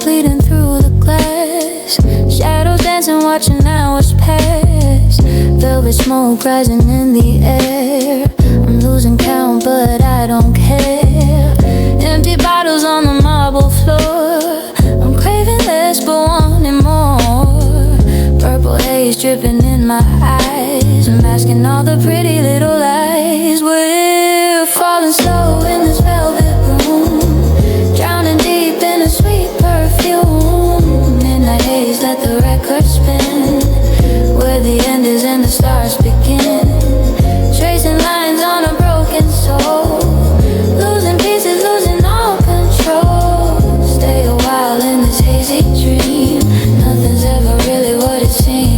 bleeding through the glass. Shadows dancing, watching hours pass. Velvet smoke rising in the air. I'm losing count, but I don't care. Empty bottles on the marble floor. I'm craving less, but wanting more. Purple haze dripping in my eyes, masking all the pretty little lies. We're falling slow in this velvet room, drowning deep in a sweet perfume. Midnight haze, let the record spin, where the end is and the stars begin. Tracing lines on a broken soul, losing pieces, losing all control. Stay a while in this hazy dream, nothing's ever really what it seems.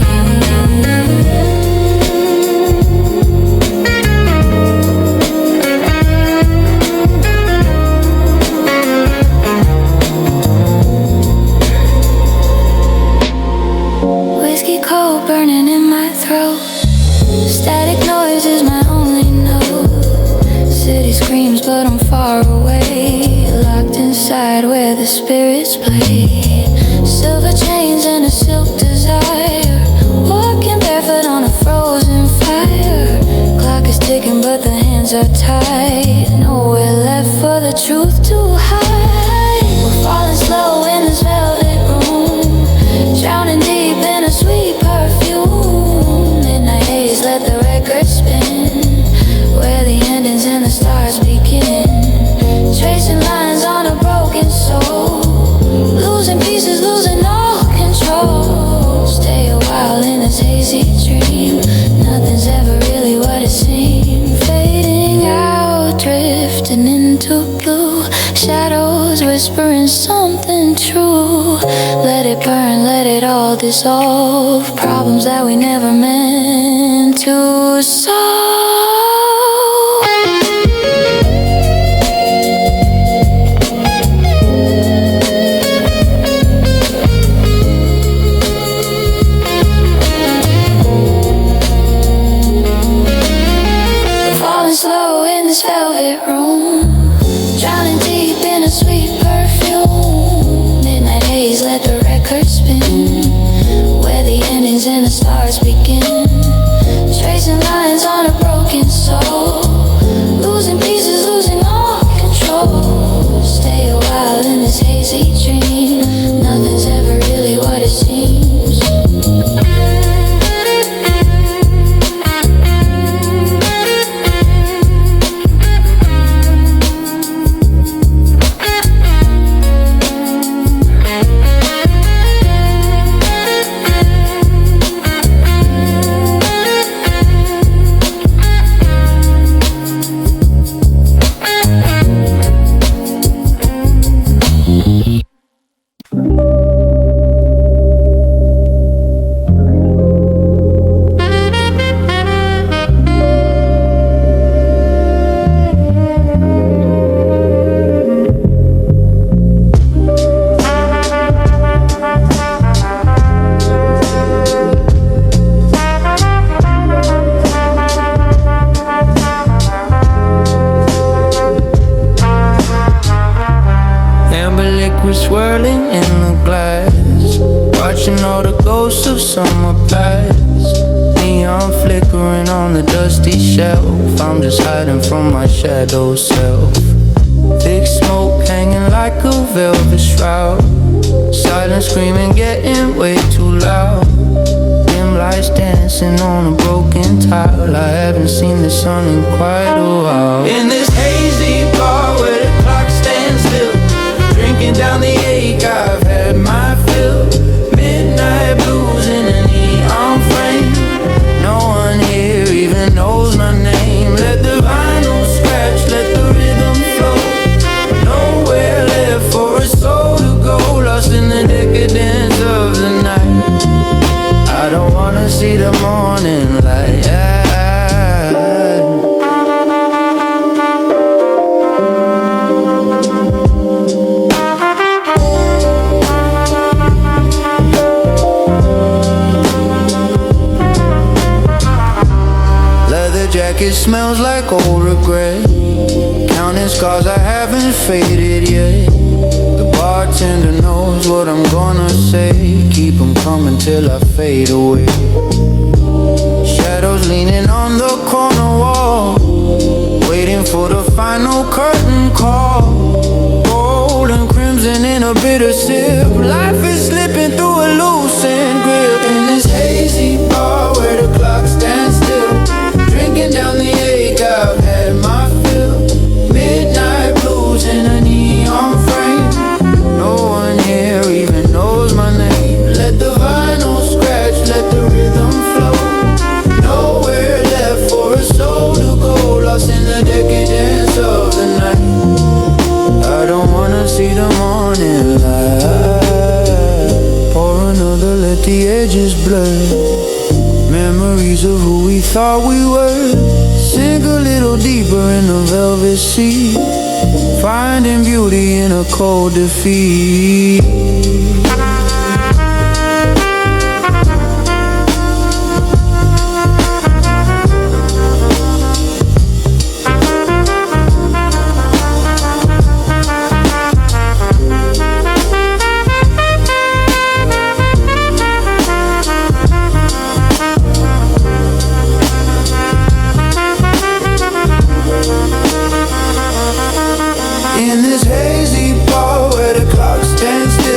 Whiskey cold burning in my throat. Static noise is my only note. City screams but I'm far away, locked inside where the spirits play. Silver chains and a silk desire, walking barefoot on a frozen fire. Clock is ticking but the hands are tied. Nowhere left for the truth to hide. We're falling slow in this velvet room, drowning deep in a sweet perfume. Midnight haze, let the record spin, where the endings and the stars begin. Tracing lines on a broken soul, losing pieces, losing all control. Stay a while in this hazy dream, nothing's ever really what it seems. Fading out, drifting into blue, shadows whispering something true. Let it burn, let it all dissolve, problems that we never meant to solve. Slow in this velvet room, drowning deep in a sweet perfume. Midnight haze, let the record spin, where the endings and the stars begin. Tracing lines on a broken soul, losing pieces, losing all control. Stay a while in this hazy dream, nothing's ever really what it seems. Shadow self, thick smoke hanging like a velvet shroud. Silent screaming getting way too loud. Dim lights dancing on a broken tile. I haven't seen the sun in quite a while. In this hazy bar where the clock stands still, drinking down the ache, I've had my fill. Midnight blues in a neon frame. No one here even knows my name. Let the vinyl scratch, let the rhythm flow. Nowhere left for a soul to go, lost in the decadence of the night. I don't wanna see the morning light. It smells like old regret, counting scars I haven't faded yet. The bartender knows what till I fade away. Shadows leaning on the corner wall, waiting for the final curtain call. Gold and crimson in a bitter sip. Life is slipping through a loosened grip. In this hazy bar where the clock stands still, drinking down the ache, I've had my fill. Midnight blues in a neon frame. No one here even knows my name. Let the vinyl scratch, let the rhythm flow. Nowhere left for a soul to go, lost in the decadence of the night. I don't wanna see the morning light. Pour another, let the edges blur. Memories of who we thought we were. Sink a little deeper in the velvet sea, finding beauty in a cold defeat. In this hazy bar where the clock stands still,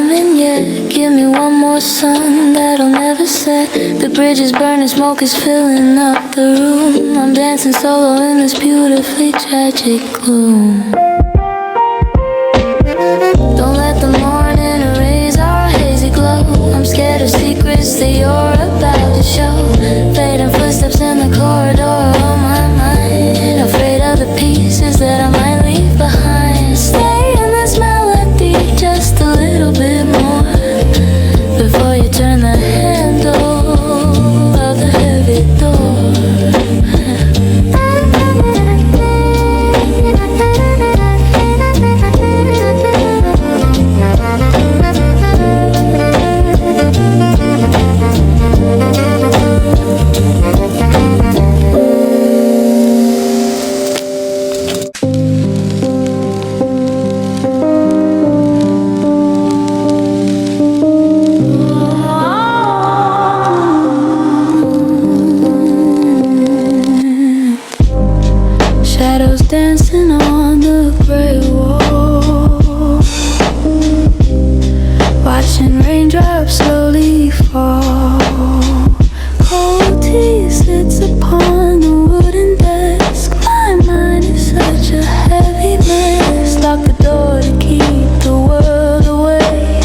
coming yet. Give me one more sun that'll never set. The bridge is burning, smoke is filling up the room. I'm dancing solo in this beautifully tragic gloom. Don't let the morning erase our hazy glow. I'm scared of secrets that you're about to show. Fading footsteps in the corridor of my mind. Afraid of the pieces that I might leave behind. Stay in this melody just a little bit more before you turn the handle of the heavy door. Dancing on the gray wall, watching raindrops slowly fall. Cold tea sits upon the wooden desk. My mind is such a heavy mess. Lock the door to keep the world away.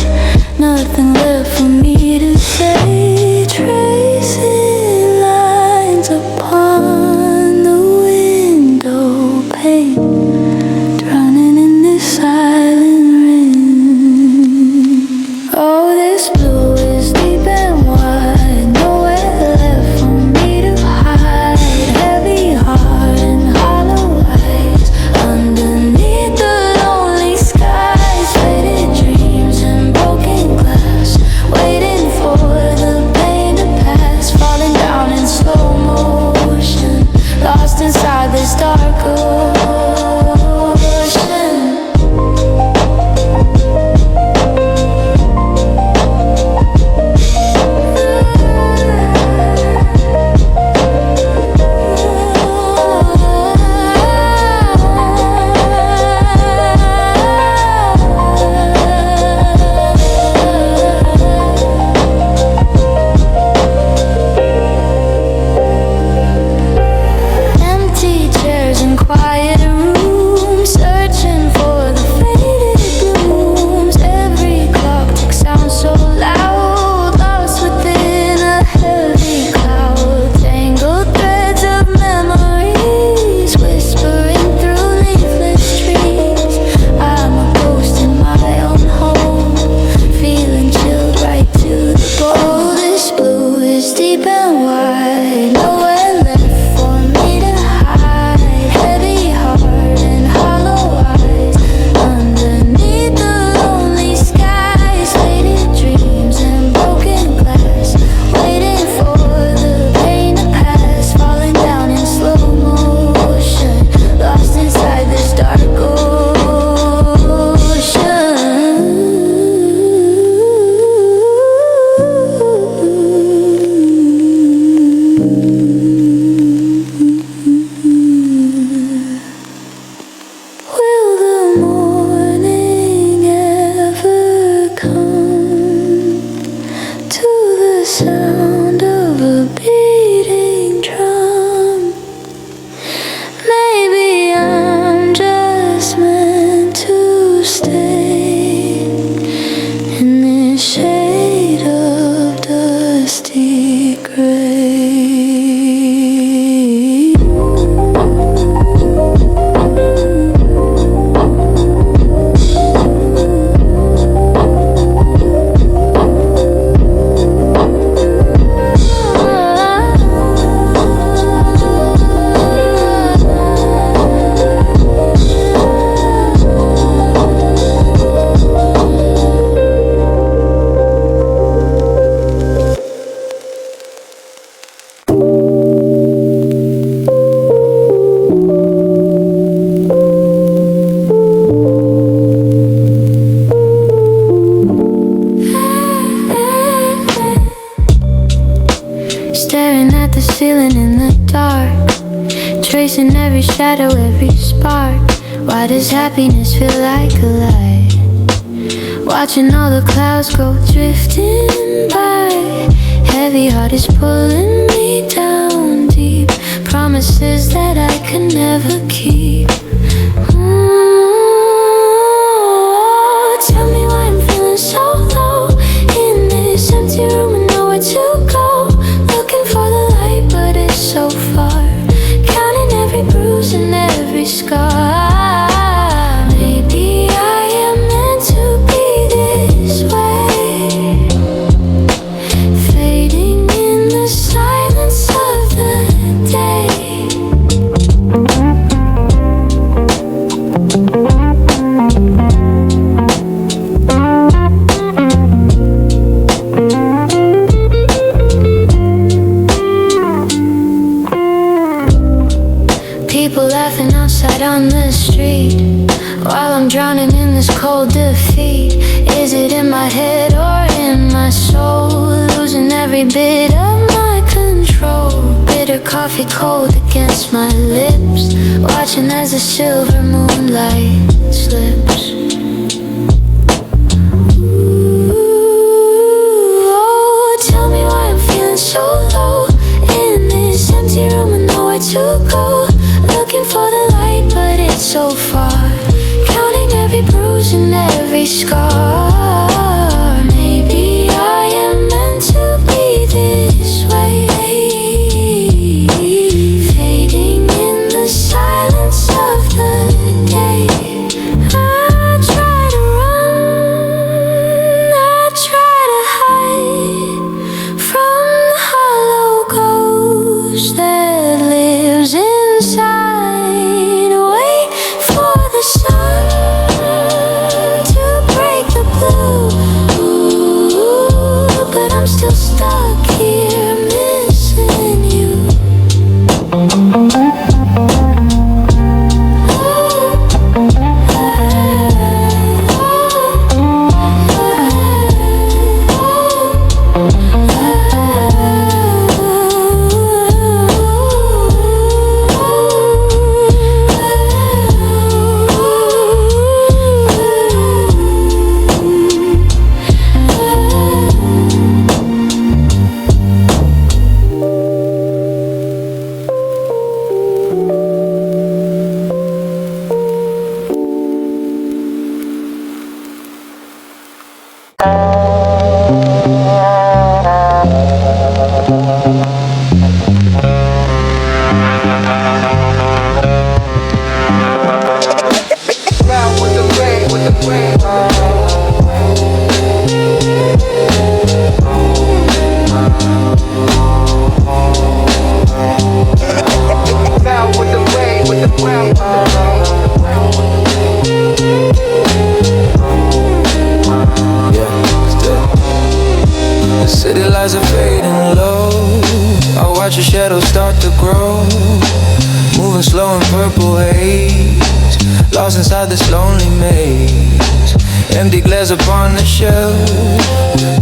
Nothing left for me to say. Tracing lines upon the window pane, drowning in this silent rain. Oh, this blue is deep and wide, nowhere left for me to hide. Heavy heart and hollow eyes underneath the lonely skies. Faded dreams and broken glass, waiting for the pain to pass. Falling down in slow motion, lost inside this dark ocean. Empty chairs and quiet rooms, searching for the faded blooms. Every clock tick sounds so loud, lost within a heavy cloud. Tangled threads of memories, whispering through leafless trees. I'm a ghost in my own home, feeling chilled right to the bone. Oh, this blue is deep and wide, nowhere left for me to hide. Heavy heart and hollow eyes underneath the lonely skies. Faded dreams and broken glass, waiting for the pain to pass. Falling down in slow motion, lost inside this dark ocean. Will the morning ever come to the sound of a beating drum? Maybe I'm just meant to stay in this shade of dusty gray. Staring at the ceiling in the dark, tracing every shadow, every spark. Why does happiness feel like a lie? Watching all the clouds go drifting by. Heavy heart is pulling me down deep. Promises that I can never keep. Tell me why I'm feeling so low in this empty room and nowhere to go. Looking for the light but it's so far. Counting every bruise and every scar. Maybe I am meant to be this way, fading in the silence of the day. People laughing outside on the street while I'm drowning in this cold defeat. Is it in my head or in my soul? Losing every bit of my control. Bitter coffee cold against my lips. Watching as the silver moonlight slips. Ooh, tell me why I'm feeling so low in this empty room and nowhere to go. Looking for the light but it's so far. Counting every bruise and every scar. Maybe I am meant to be this way, fading in the silence of the day. I try to run, I try to hide from the hollow ghost that lives inside. I'm still stuck here missing you.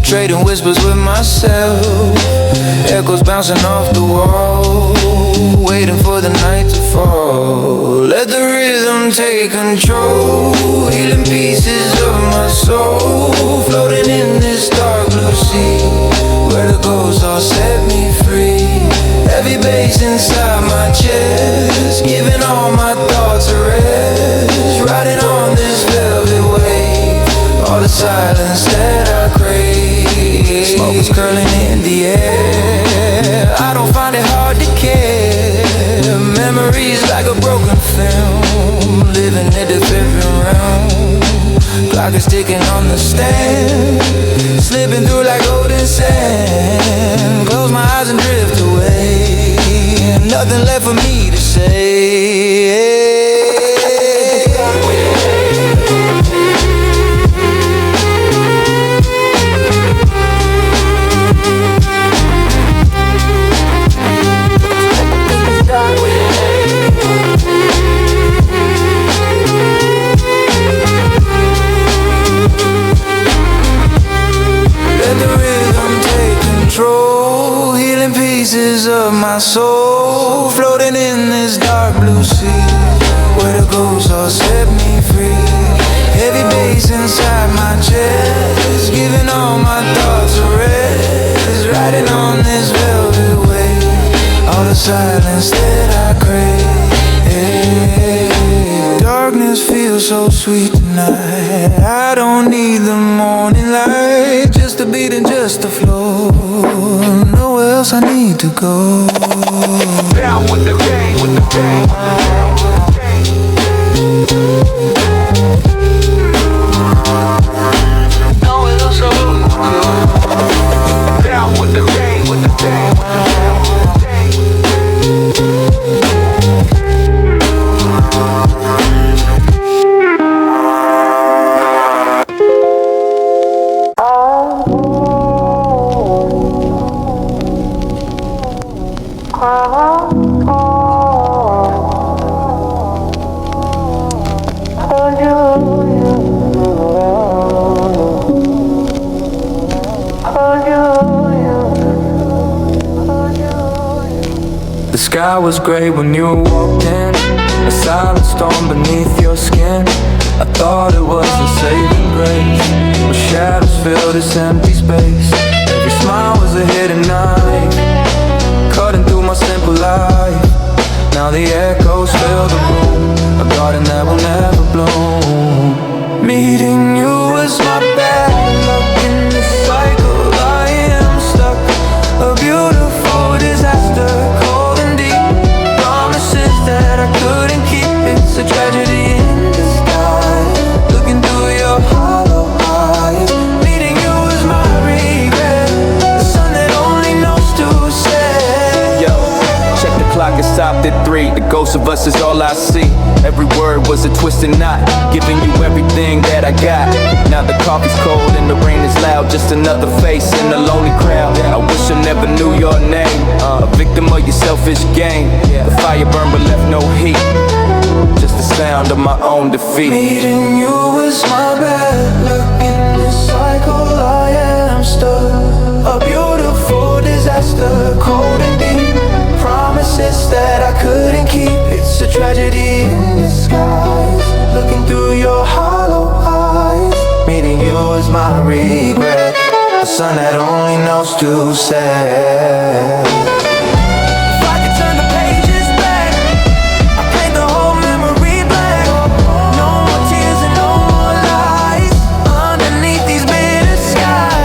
Trading whispers with myself, echoes bouncing off the wall, waiting for the night to fall. Let the rhythm take control, healing pieces of my soul, floating in this dark blue sea, where the ghosts all set me free. Heavy bass inside my chest, giving all my thoughts a rest, riding on this velvet wave, all the silence that I crave. Smoke is curling in the air, I don't find it hard to care. Memories like a broken film, living in a different realm. Clock is ticking on the stand, slipping through like golden sand. Close my eyes and drift away, nothing left for me to say. Healing pieces of my soul, floating in this dark blue sea, where the ghosts all set me free. Heavy bass inside my chest, silence that I crave. Darkness feels so sweet tonight. I don't need the morning light, just a beat and just a flow. Nowhere else I need to go. Down with the pain, with the pain. Nowhere else I need to go. Down with the pain, with the pain. The sky was gray when you walked in, a silent storm beneath your skin. I thought it was a saving grace, but shadows fill this empty space. Every smile was a hidden knife, cutting through my simple life. Now the echoes fill the room, a garden that will never bloom. Meeting you was my bad luck. In this cycle I am stuck, a beautiful disaster, cold and deep. Promises that I couldn't keep. It's a tragedy in disguise, looking through your hollow eyes. Meeting you is my regret, the sun that only knows to set. Yo, check the clock, it stopped at 3. The ghost of us is all I see. Every word was a twisted knot, giving you everything that I got. Now the coffee's cold and the rain is loud, just another face in a lonely crowd. I wish I never knew your name, a victim of your selfish game. The fire burned but left no heat, just the sound of my own defeat. Meeting you was my bad luck. In this cycle I am stuck, a beautiful disaster, cold and deep. Promises that I couldn't keep. It's a tragedy in disguise, looking through your hollow eyes. Meeting you is my regret, the sun that only knows to set. If I could turn the pages back, I paint the whole memory black. No more tears and no more lies underneath these bitter skies.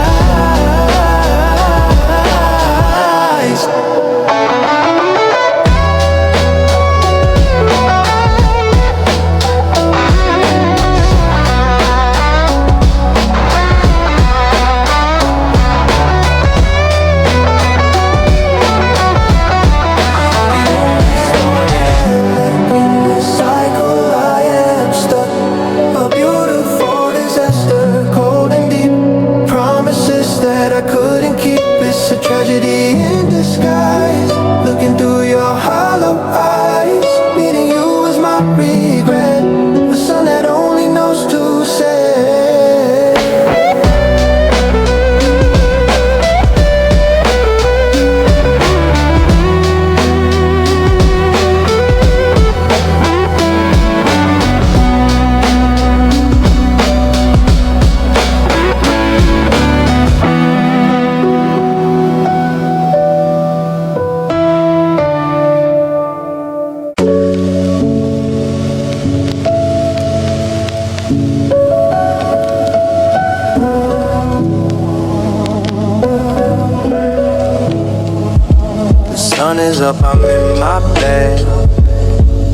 Up, I'm in my bed,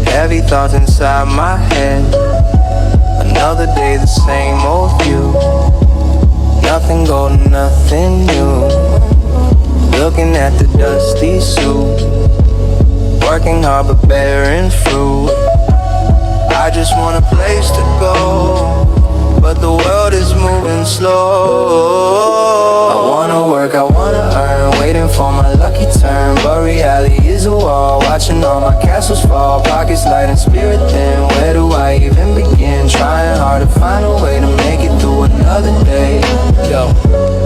heavy thoughts inside my head. Another day, the same old view, nothing golden, nothing new. Looking at the dusty suit, working hard but bearing fruit. I just want a place to go, but the world is moving slow. I wanna work, I wanna earn, waiting for my lucky turn. But reality is a wall, watching all my castles fall. Pockets light and spirit thin, where do I even begin? Trying hard to find a way to make it through another day. Yo,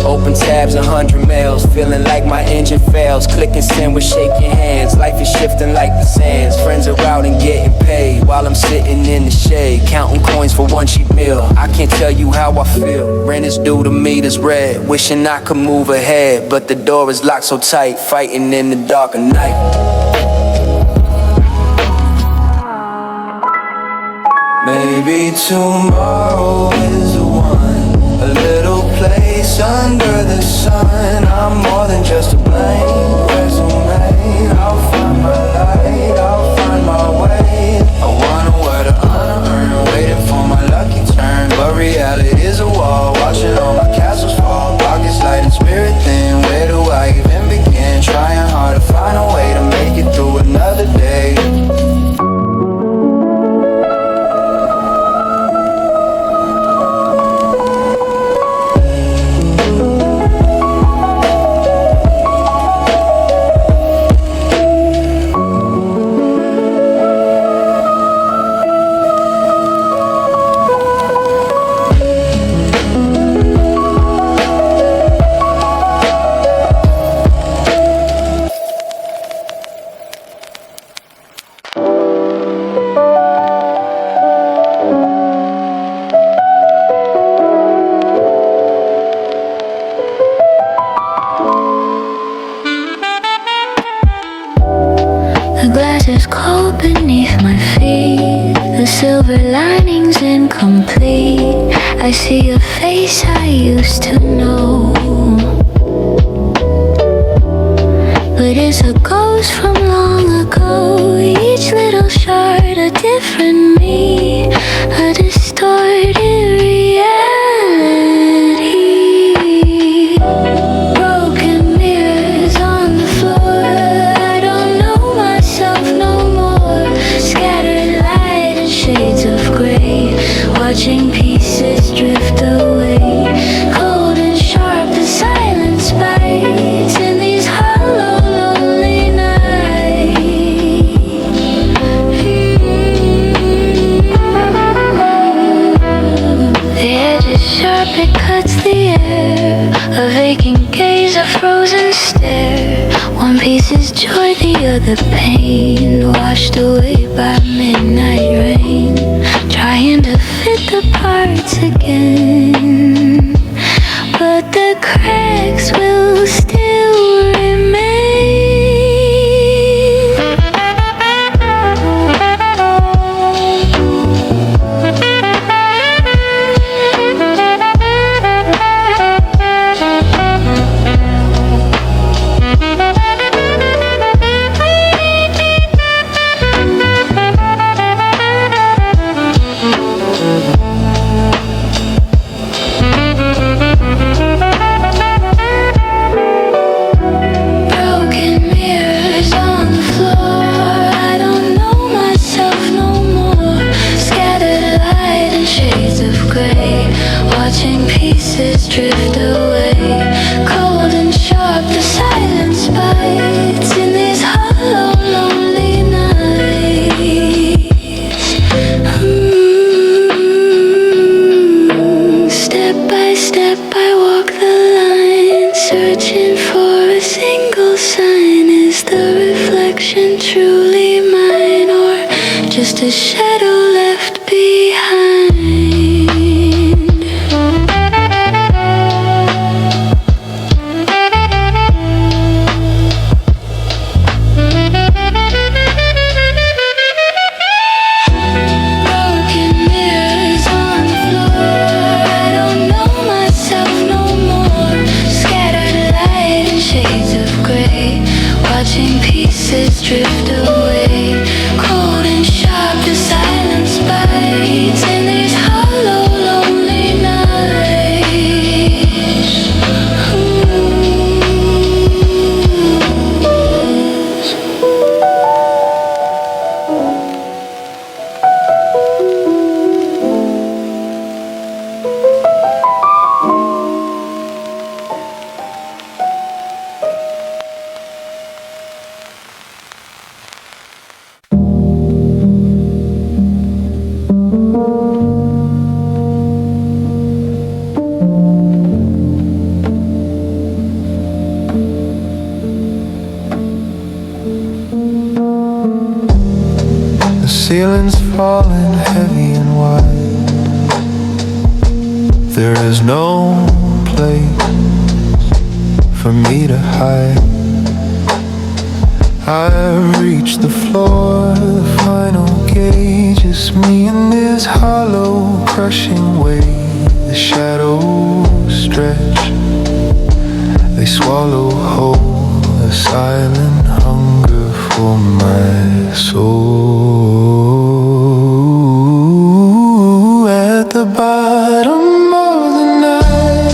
open tabs, 100 mails, feeling like my engine fails. Clicking send with shaking hands, life is shifting like the sands. Friends are out and getting paid, while I'm sitting in the shade, counting coins for one cheap meal. I can't tell you how I feel, rent is due, the meter's red. Wishing I could move ahead, but the door is locked so tight, fighting in the dark of night. Maybe tomorrow is the one. A little place under the sun. I'm more than just a blank resume. I'll find my light, I'll find my way. I wanna wear the unearned, waiting for my lucky turn. But reality is a wall, watching all my castles fall. Pockets light and spirit thin. Where do I even begin? Trying hard to find a way to make it through another day. The glass is cold beneath my feet. The silver lining's incomplete. I see a face I used to know, but it's a ghost from long ago. Each little shard a different me, a distorted reality. Broken mirrors on the floor. I don't know myself no more. Scattered light and shades of gray, watching pieces drift away. Cold and sharp, the silence bites in these hollow, lonely nights. The edge is sharp, it cuts the air. A vacant gaze, a frozen stare. One piece is joy, the other pain. Washed away by midnight rain. Trying to fit the parts again, but the cracks will still remain. Broken mirrors on the floor. I don't know myself no more. Scattered light and shades of gray, watching pieces drift away. Cold and sharp, the silence bites in these hollow, lonely nights. Step by step I walk the line, searching for a single sign. Is the reflection truly mine, or just a shadow left behind? Broken mirrors on the floor. I don't know myself no more. Scattered light and shades of gray, watching pieces drift away. Cold and sharp, the silence bites in these hollow, lonely nights. The ceiling's falling heavy and wide. There is no place for me to hide. I've reached the floor, the final gauge. It's me in this hollow, crushing weight. The shadows stretch, they swallow whole. A silent hunger for my soul. At the bottom of the night,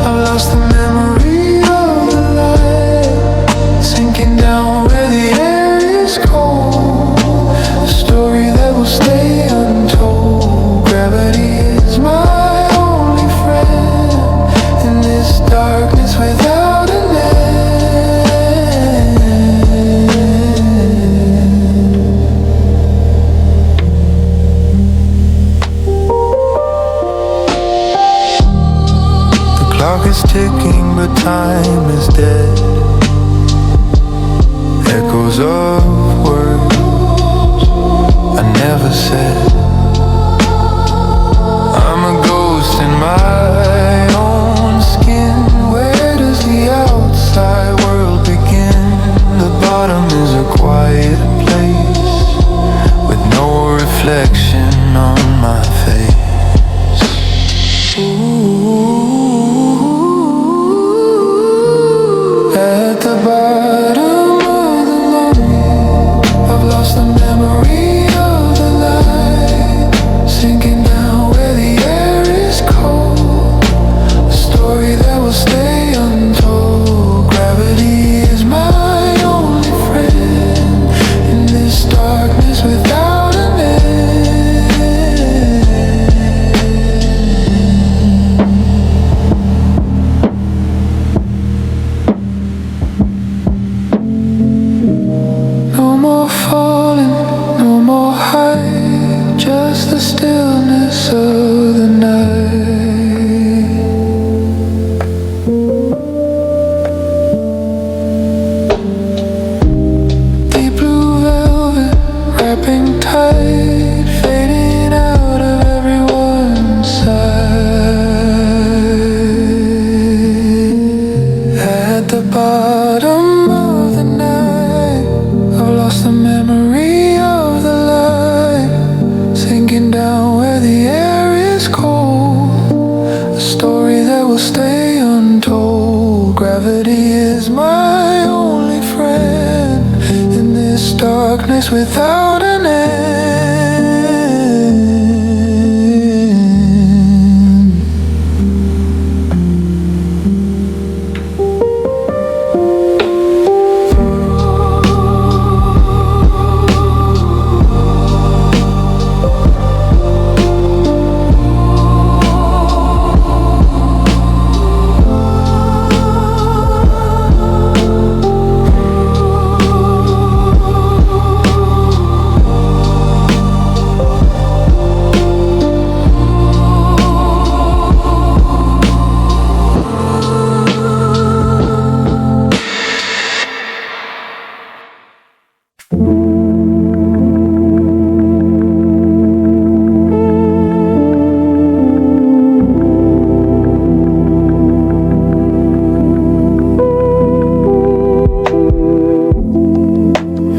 I've lost the memory of the light, sinking down where the air is cold. A story that will stay untold. Gravity is my only friend in this darkness without an end. The clock is ticking, but time is dead. Echoes of words I never said. I'm a ghost in my own skin. Where does the outside world begin? The bottom is a quiet place with no reflection on my face. Ooh, at the bottom of the longing, I've lost the memory of the light, sinking down where the air is cold. A story that will stay untold. Gravity is my only friend in this darkness without an end. No more falling, no more high, just the stillness of the night. Deep blue velvet wrapping tight, fading out of everyone's sight. At the bottom of the night, I've lost the memory of the light, sinking down where the air is cold. A story that will stay untold. Gravity is my only friend in this darkness without an end.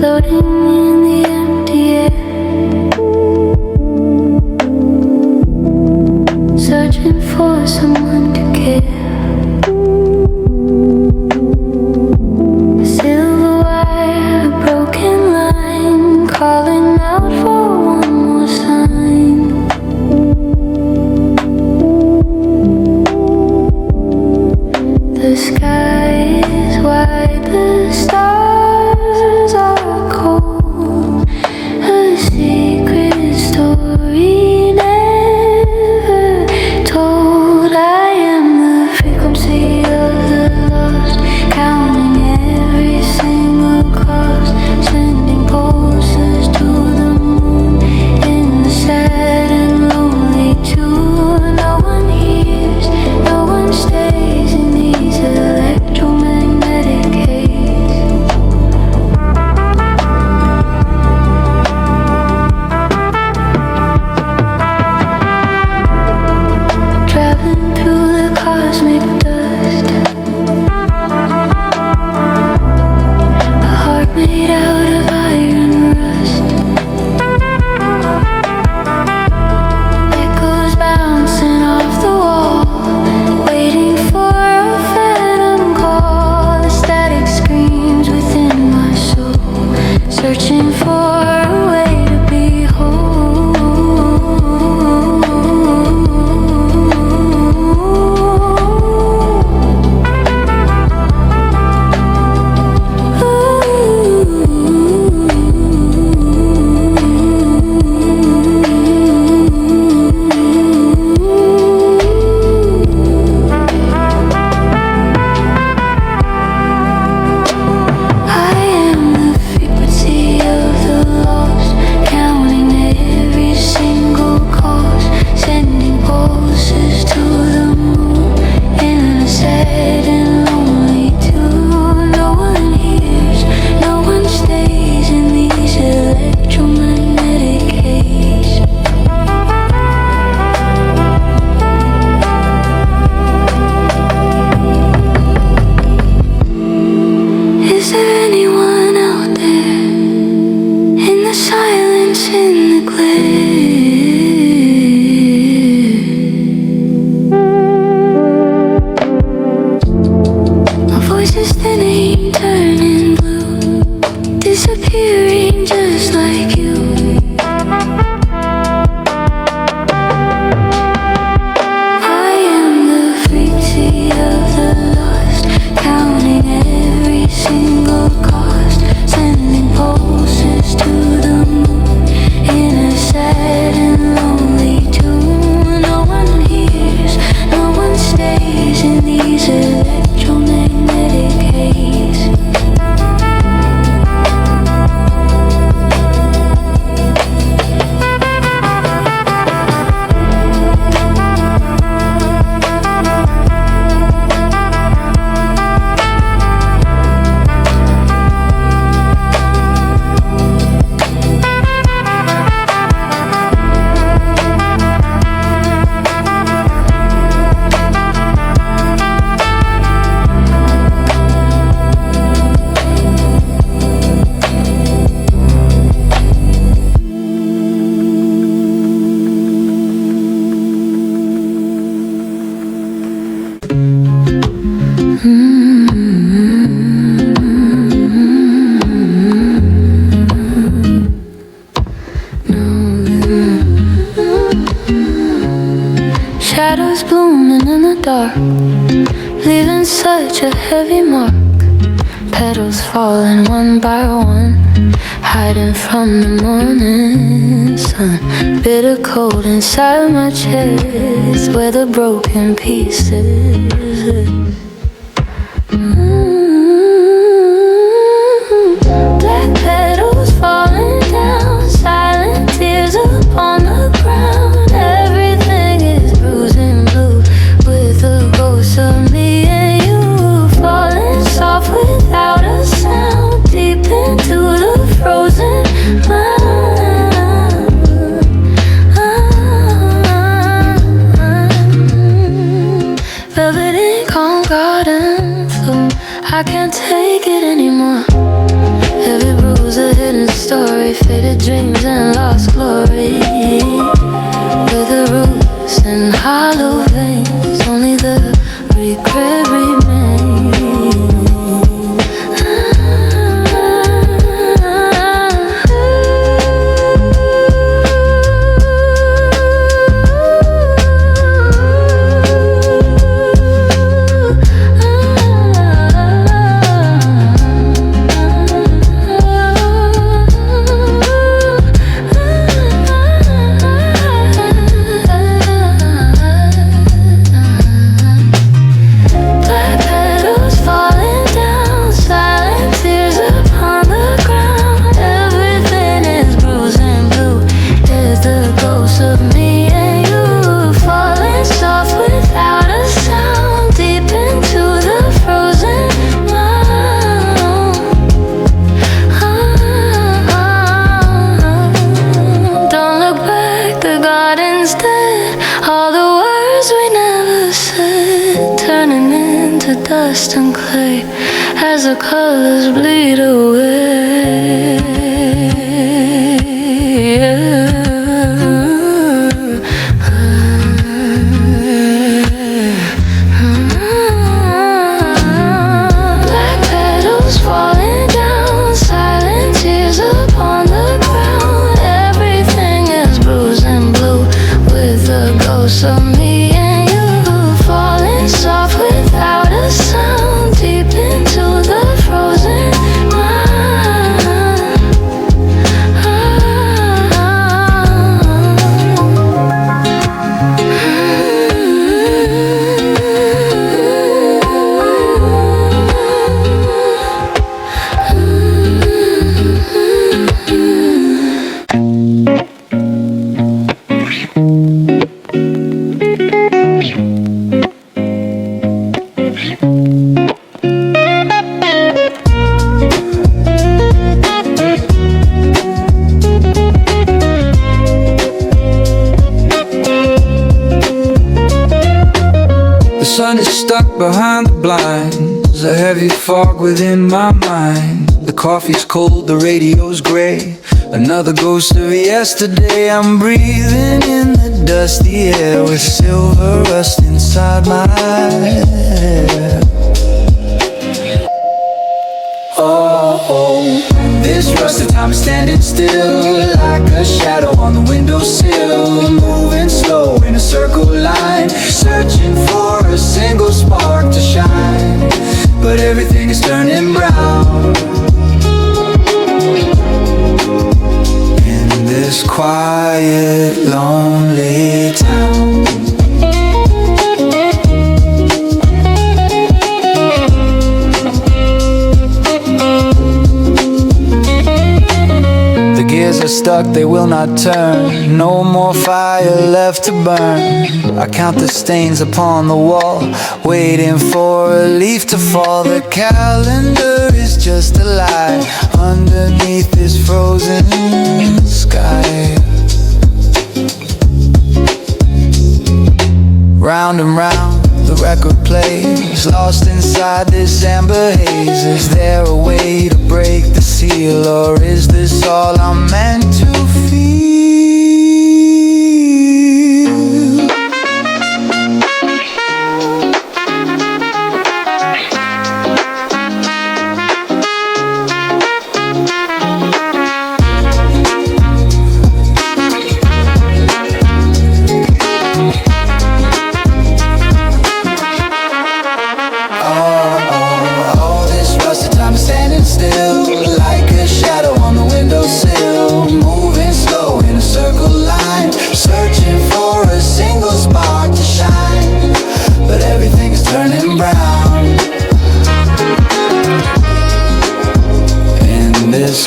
Floating in the empty air, searching for someone to care. A silver wire, a broken line, calling out for one more sign. The sky is wide, the stars are cold. A secret story never told. I am the frequency of the lost, counting every single cost, sending pulses to the moon in the sad and lonely tune. No one hears, no one stays in these electric voices thinning, turning blue, disappearing just like you. I am the frequency of the lost, counting every single cost, sending pulses to the moon in a sad and lonely tune. No one hears, no one stays in these electromagnetic haze. Shadows blooming in the dark, leaving such a heavy mark. Petals falling one by one, hiding from the morning sun. Bitter cold inside my chest, where the broken pieces. Black petals falling down, silent tears upon the ground. Everything is bruising blue, with a ghost of me and you, falling soft without a sound, deep into the frozen mind. Velvet ink on garden floor, I can't take it anymore. Every bruise a hidden story, faded dreams and lost glory. With the roots and hollow veins, only the regret remains. Dust and clay as the colors bleed away. Black petals falling down, silent tears upon the ground. Everything is bruised and blue, with the ghost of me and you, falling soft without a sound, deep into the frozen mind. The sun is stuck behind the blinds, a heavy fog within my mind. The coffee's cold, the radio's gray, another ghost of yesterday. I'm breathing in the dusty air with silver rust inside my hair. rust of time is standing still, like a shadow on the windowsill, moving slow in a circle line, searching for a single spark to shine, but everything is turning brown. In this quiet, lonely town, the gears are stuck, they will not turn. No more fire left to burn. I count the stains upon the wall, waiting for a leaf to fall. The calendar is just a lie underneath this frozen sky. Round and round the record plays, lost inside this amber haze. Is there a way to break the seal, or is this all I'm meant to feel?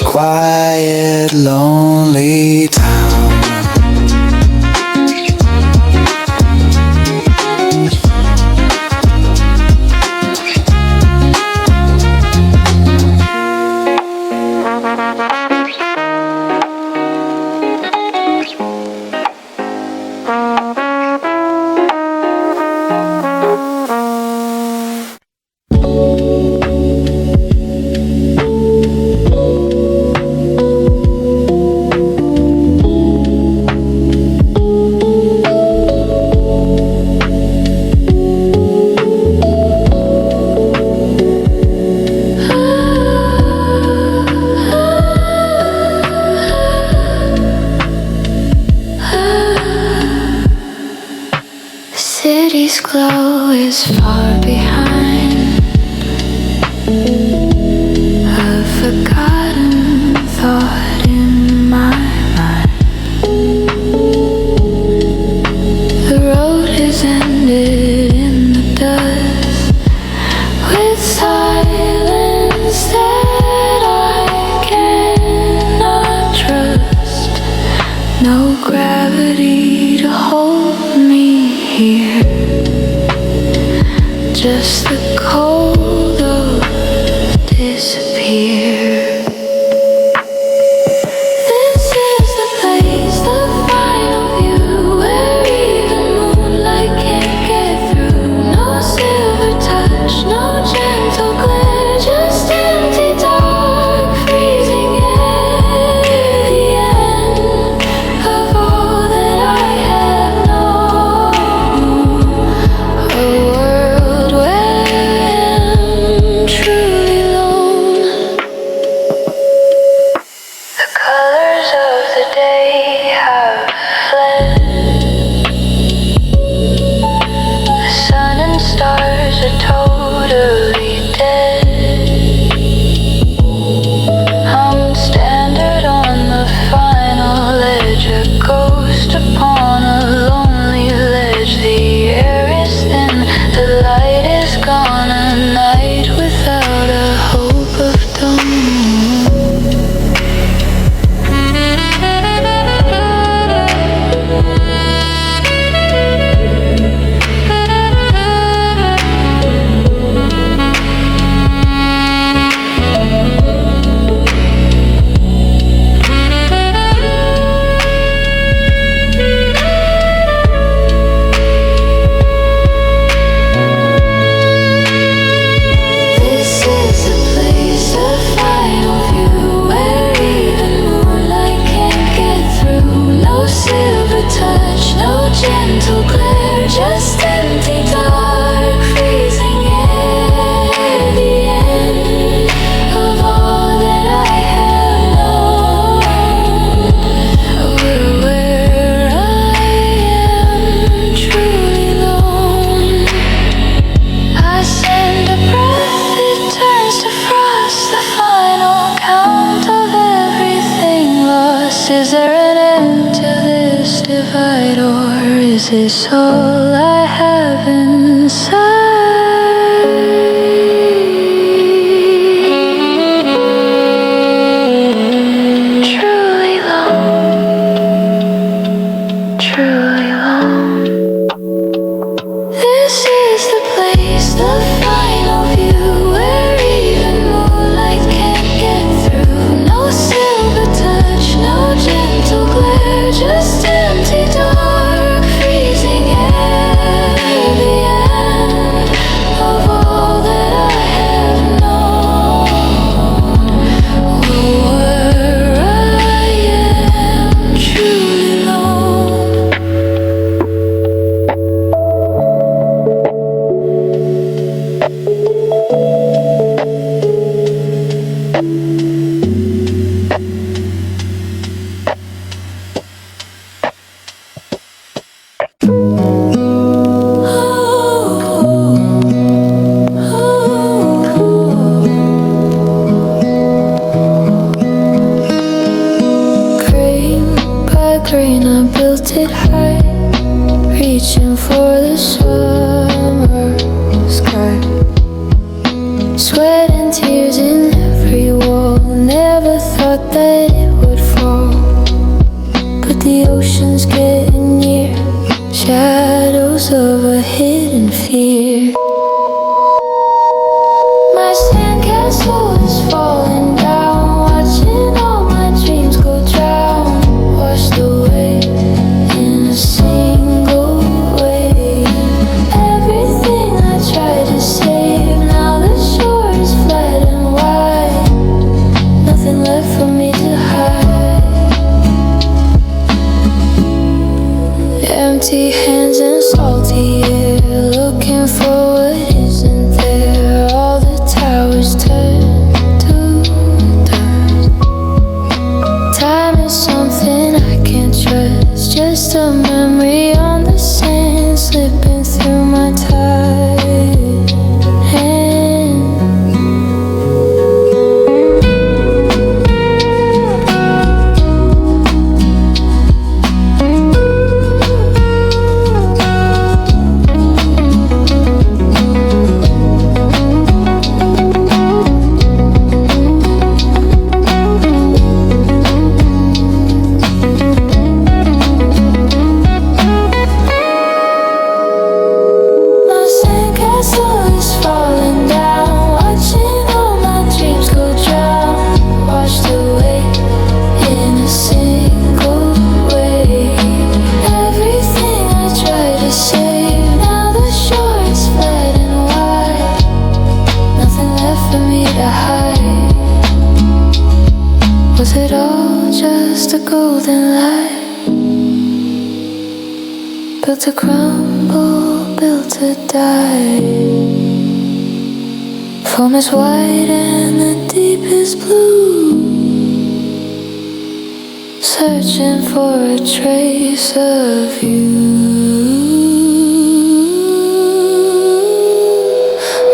Quiet, lonely town. city's glow is far behind a forgotten thought in my mind. The road has ended in the dust with silence that I cannot trust. No gravity to hold me here, just the cold of disappear. This is the place, the final view, where even moonlight can't get through. No silver touch, no gentle glare, just empty dark, freezing air. The end of all that I have known. A world where Is this all I have inside? Truly long, truly long. This is the place, the final view, where even moonlight can't get through. No silver touch, no gentle glare, just empty dark, freezing air. The end of all that I have known. Where I am truly alone. Grain by grain, I built it high, reaching for the summer sky. Sweat and tears in every wall. Never thought that it would fall, but the ocean's getting near. Shadows of a hidden fear. My sandcastle is falling down, watching all my dreams go drown, washed away in a single wave. Everything I tried to save, now the shore is flat and wide. Nothing left for me to hide. Empty hands and salty air, looking for what isn't there. All the towers turn to dust. Time is something I can't trust, just a memory on the sand, slipping through my tired hand. My sandcastle is falling down, watching all my dreams go drown, washed away in a single wave. Everything I tried to save, now the shore is flat and wide. Nothing left for me to hide. Was it all just a golden lie? Built to crumble, built to die. Foam is white and the deep is blue, searching for a trace of you.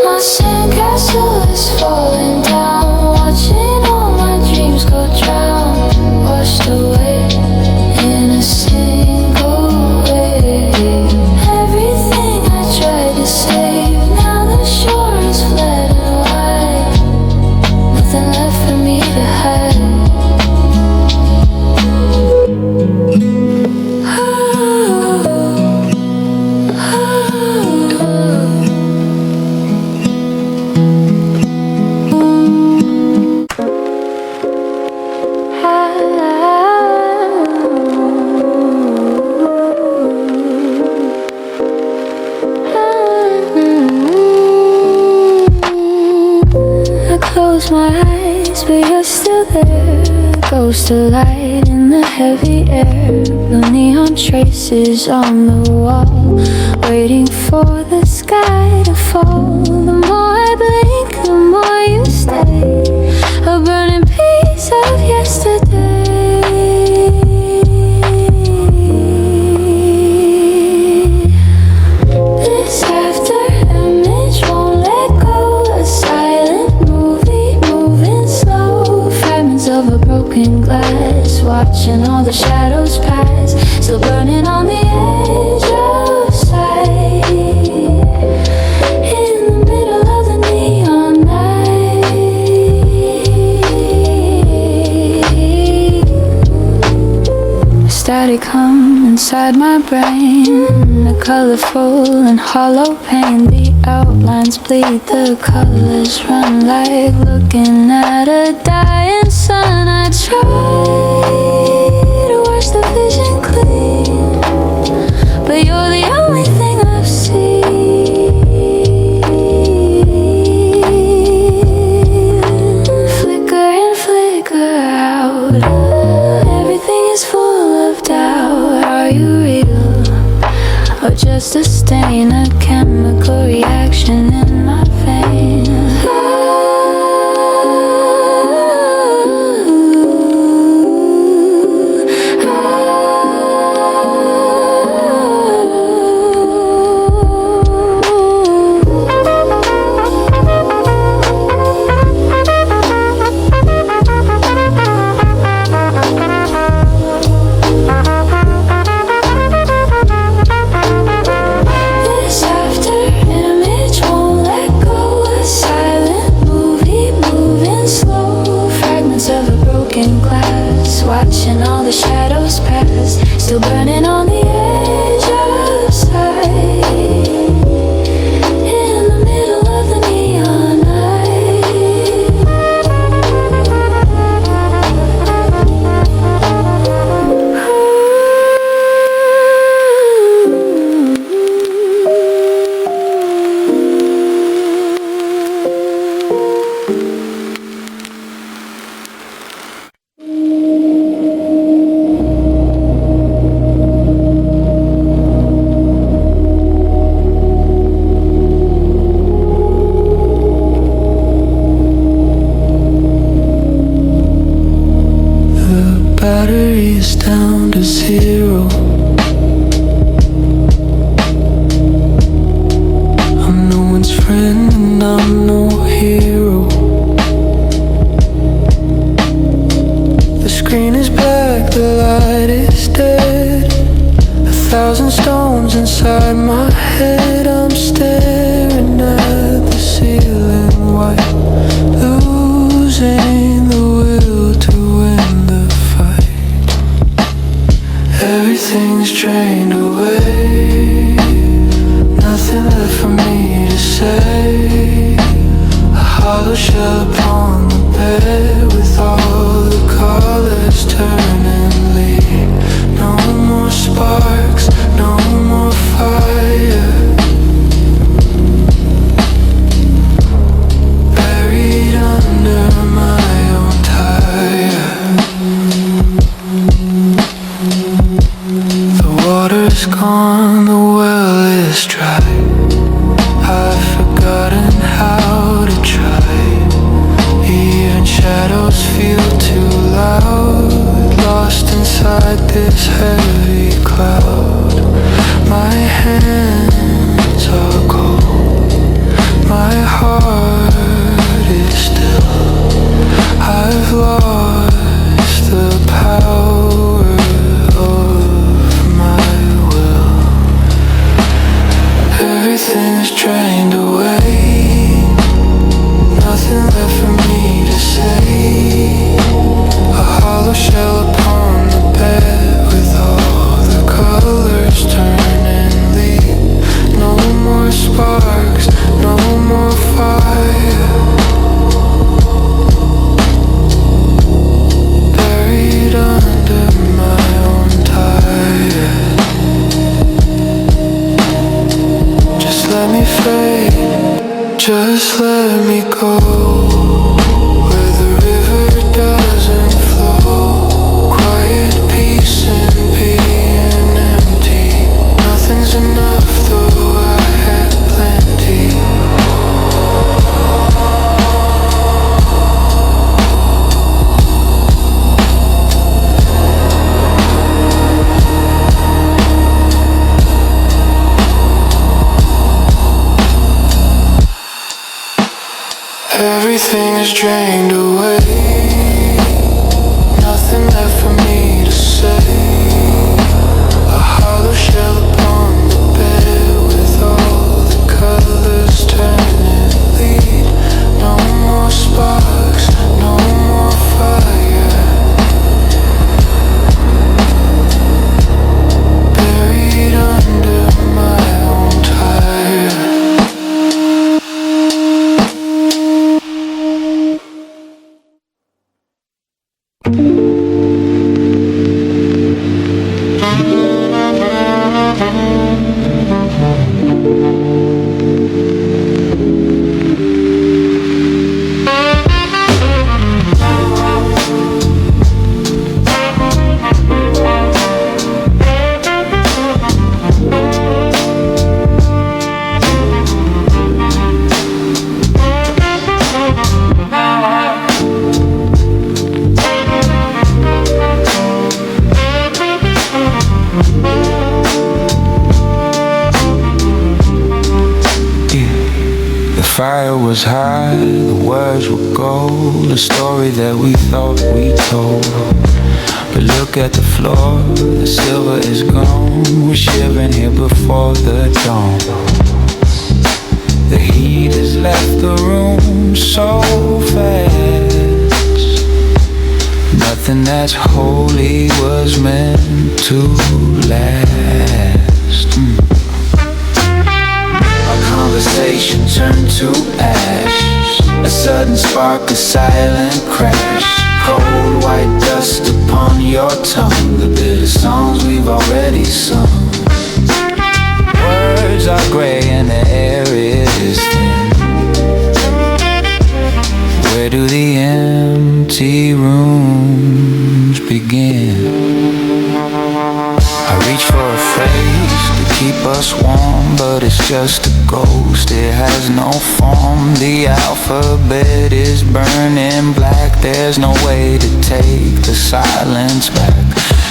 My sandcastle is falling down, watching all my dreams go drown, washed away in a single wave. Everything I tried to save, now the shore is flat and wide. Nothing left for me to hide. I close my eyes, but you're still there. Ghost of light in the heavy air. Blue neon traces on the wall, waiting for the sky to fall. The more I blink, the more you stay. A burning piece of yesterday. This afterimage won't let go. A silent movie moving slow. Fragments of a broken glass, watching all the shadows pass. Still burning on the edge body come inside my brain. A colorful and hollow pain. The outlines bleed, the colors run like looking at a dying sun. I try to wash the vision clean, but you're the only thing I've seen. Flicker in, flicker out. Everything is full of doubt. Are you real? Or just a stain, a chemical reaction in my veins? Watching all the shadows pass, still burning on the edge of sight. In the middle of the neon battery's down to 0. I'm no one's friend and I'm no hero. The screen is black, the light is dead. 1,000 stones inside my head. I'm staring at the ceiling white, losing the will to win the fight. Everything's drained away, nothing left for me to say. A hollow shell upon the bed with all the colors turning lead. No more sparks, no more fire. Buried under my own tire. The water's gone, the well is dry. I've forgotten how to try. Even shadows feel too loud, lost inside this heavy cloud. My hands are cold, my heart is still. I've lost the power of my will. Everything's drained away, nothing left for me to say. A hollow shell upon the bed with all the colors turning lead. No more sparks, no more fire. Buried under my own tire. Just let me fade, just let me go. Where the river doesn't flow. Quiet peace and being empty. Nothing's enough though I had plenty. Everything is drained away, nothing left for me to say. A hollow shell upon the bed with all the colors turning lead. No more sparks, no more fire. Fire was high, the words were gold, the story that we thought we told. But look at the floor, the silver is gone. We're shivering here before the dawn. The heat has left the room so fast. Nothing that's holy was meant to last. Conversation turned to ash. A sudden spark, a silent crash. Cold white dust upon your tongue. The bitter songs we've already sung. Words are grey and the air is thin. Where do the empty rooms begin? I reach for a phrase to keep us warm, but it's just a ghost, it has no form. The alphabet is burning black, there's no way to take the silence back.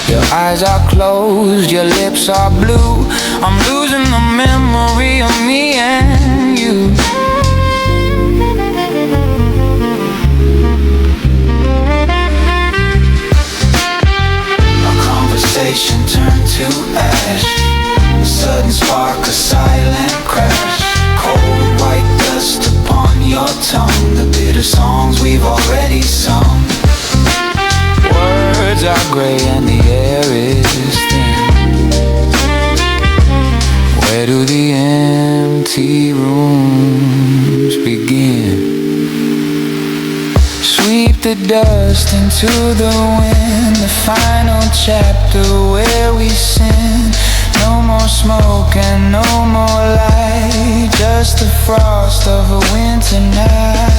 Your eyes are closed, your lips are blue. I'm losing the memory of me and you. Conversation turned to ash. A sudden spark, a silent crash. Cold white dust upon your tongue. The bitter songs we've already sung. Words are grey and the air is thin. Where do the empty rooms begin? Sweep the dust into the wind. The final chapter where we sin. No more smoke and no more light. Just the frost of a winter night.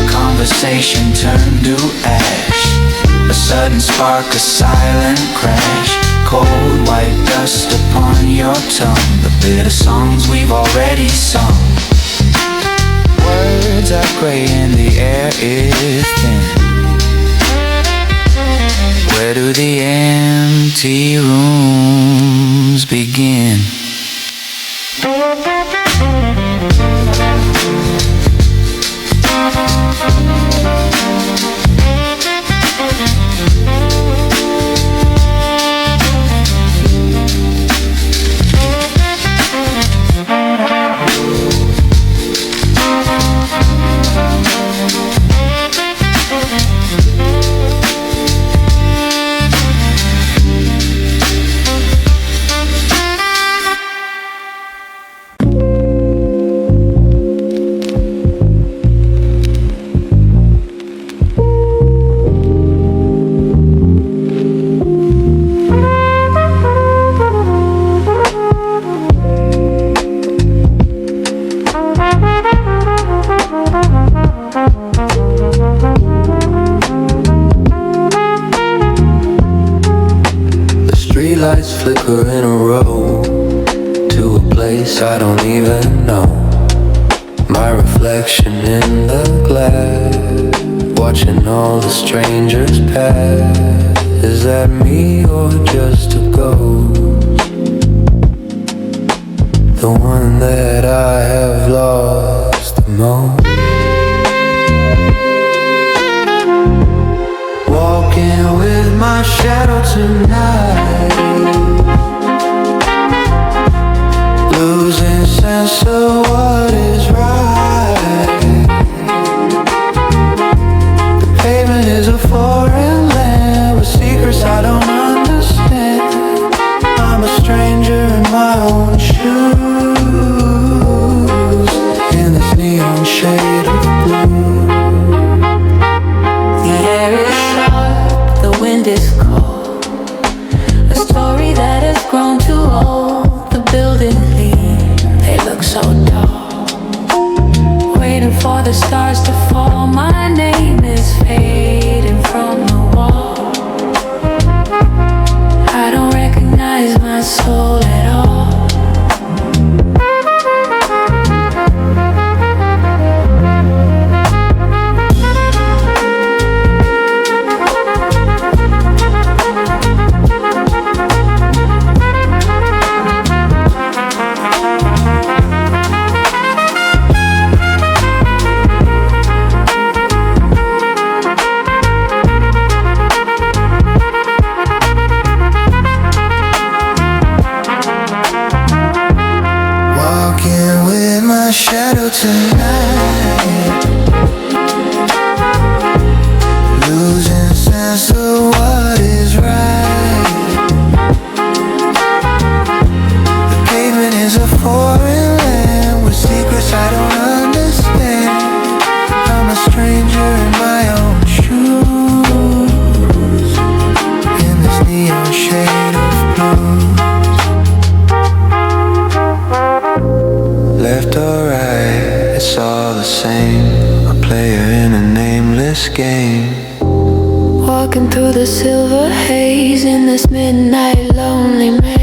Conversation turned to ash. A sudden spark, a silent crash. Cold white dust upon your tongue. The bitter songs we've already sung. Words are grey and the air is thin. Where do the empty rooms begin? Lights flicker in a row to a place I don't even know. My reflection in the glass, watching all the strangers pass. Is that me or just a ghost? The one that I have lost the most. Walking with my shadow tonight, losing sense of what is right. The pavement is a foreign land with secrets I don't understand. I'm a stranger in my own shoes, in this neon shade of blue. The air is wind is cold. A story that has grown too old. The buildings lean, they look so tall. Waiting for the stars to fall. My name is fading from the wall. I don't recognize my soul at all. Shadow tonight, losing sense of what is right. The pavement is a foreign land with secrets I don't understand. I'm a stranger in my own shoes, in this neon shade of blue. Left or right, it's all the same. A player in a nameless game. Walking through the silver haze in this midnight lonely maze.